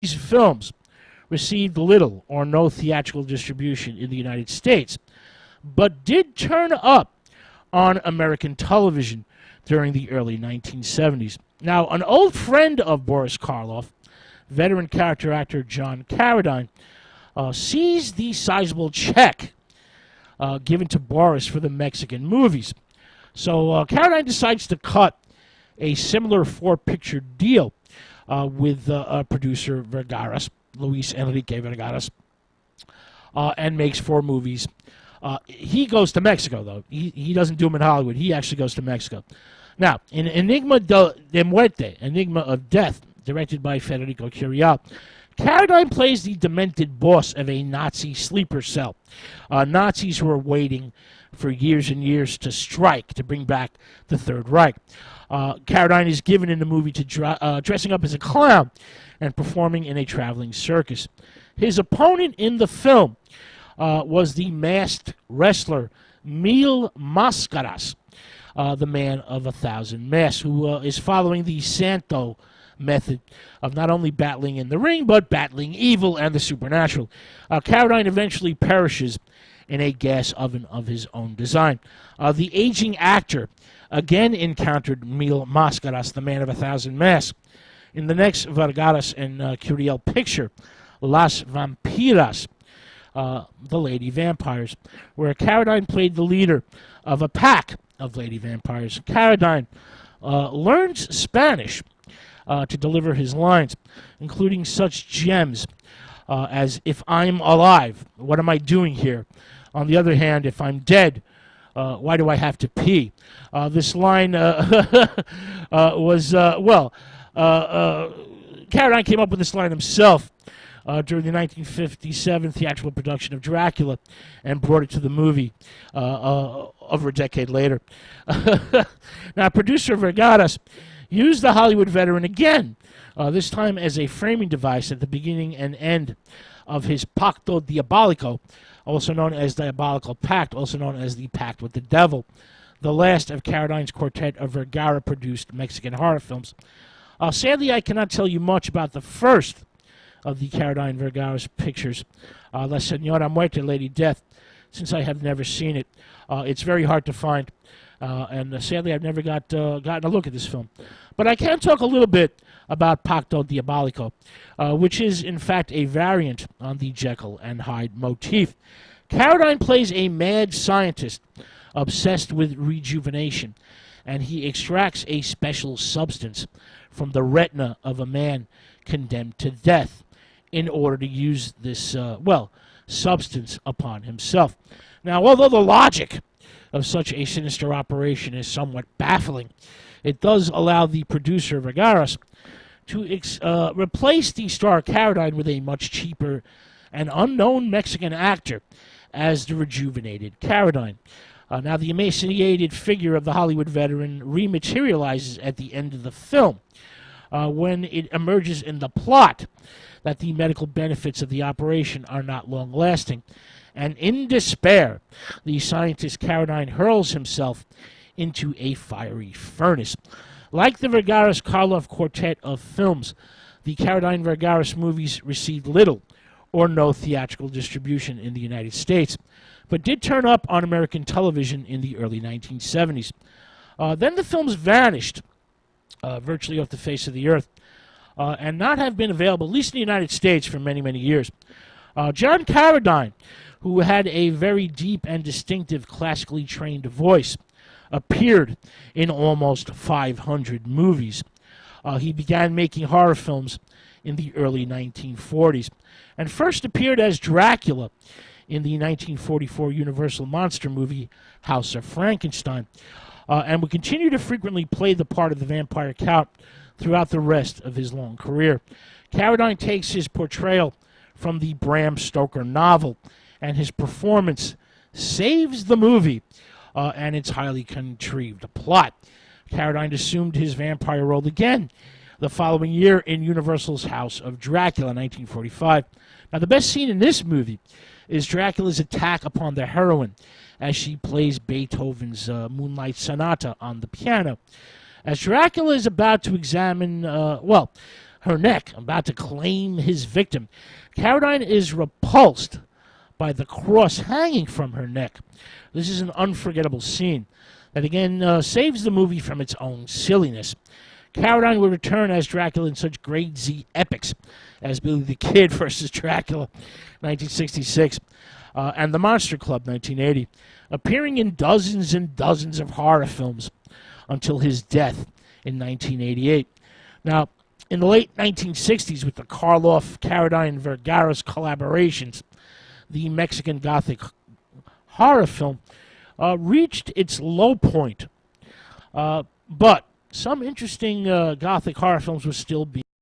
These films received little or no theatrical distribution in the United States, but did turn up on American television during the early 1970s. Now, an old friend of Boris Karloff, veteran character actor John Carradine, sees the sizable check given to Boris for the Mexican movies. So Carradine decides to cut a similar four-picture deal with producer Vergara's, Luis Enrique Vergara's, and makes four movies. He goes to Mexico, though. He doesn't do them in Hollywood. He actually goes to Mexico. Now, in Enigma de Muerte, Enigma of Death, directed by Federico Curiel, Carradine plays the demented boss of a Nazi sleeper cell. Nazis who are waiting for years and years to strike to bring back the Third Reich. Carradine is given in the movie to dressing up as a clown and performing in a traveling circus. His opponent in the film was the masked wrestler Mil Mascaras, the man of 1,000 masks, who is following the Santo method of not only battling in the ring, but battling evil and the supernatural. Carradine eventually perishes in a gas oven of his own design. The aging actor again encountered Mil Mascaras, the man of 1,000 masks, in the next Vergara's and Curiel picture, Las Vampiras, the Lady Vampires, where Carradine played the leader of a pack of lady vampires. Carradine learns Spanish to deliver his lines, including such gems as, "If I'm alive, what am I doing here? On the other hand, if I'm dead, why do I have to pee?" This line was, Carradine came up with this line himself during the 1957 theatrical production of Dracula and brought it to the movie over a decade later. Now, producer Vergara's used the Hollywood veteran again, this time as a framing device at the beginning and end of his Pacto Diabolico, also known as Diabolical Pact, also known as the Pact with the Devil, the last of Carradine's quartet of Vergara-produced Mexican horror films. Sadly, I cannot tell you much about the first of the Carradine Vergara's pictures, La Señora Muerte, Lady Death, since I have never seen it. It's very hard to find, and sadly I've never gotten a look at this film. But I can talk a little bit about Pacto Diabolico, which is in fact a variant on the Jekyll and Hyde motif. Carradine plays a mad scientist obsessed with rejuvenation, and he extracts a special substance from the retina of a man condemned to death in order to use this, substance upon himself. Now, although the logic of such a sinister operation is somewhat baffling, it does allow the producer, Vergara's, to replace the star Carradine with a much cheaper and unknown Mexican actor as the rejuvenated Carradine. Now, the emaciated figure of the Hollywood veteran rematerializes at the end of the film when it emerges in the plot that the medical benefits of the operation are not long-lasting. And in despair, the scientist Carradine hurls himself into a fiery furnace. Like the Vergara's Karloff quartet of films, the Carradine Vergara's movies received little or no theatrical distribution in the United States, but did turn up on American television in the early 1970s. Then the films vanished virtually off the face of the earth, and not have been available, at least in the United States, for many, many years. John Carradine, who had a very deep and distinctive classically trained voice, appeared in almost 500 movies. He began making horror films in the early 1940s, and first appeared as Dracula in the 1944 Universal monster movie House of Frankenstein, and would continue to frequently play the part of the vampire count throughout the rest of his long career. Carradine takes his portrayal from the Bram Stoker novel, and his performance saves the movie and its highly contrived plot. Carradine assumed his vampire role again the following year in Universal's House of Dracula, 1945. Now, the best scene in this movie is Dracula's attack upon the heroine as she plays Beethoven's Moonlight Sonata on the piano. As Dracula is about to examine, her neck, about to claim his victim. Carradine is repulsed by the cross hanging from her neck. This is an unforgettable scene that again saves the movie from its own silliness. Carradine would return as Dracula in such grade Z epics as Billy the Kid versus Dracula, 1966, and The Monster Club, 1980, appearing in dozens and dozens of horror films until his death in 1988. Now, in the late 1960s, with the Karloff, Carradine, Vergara's collaborations, the Mexican Gothic horror film reached its low point. But some interesting Gothic horror films were still being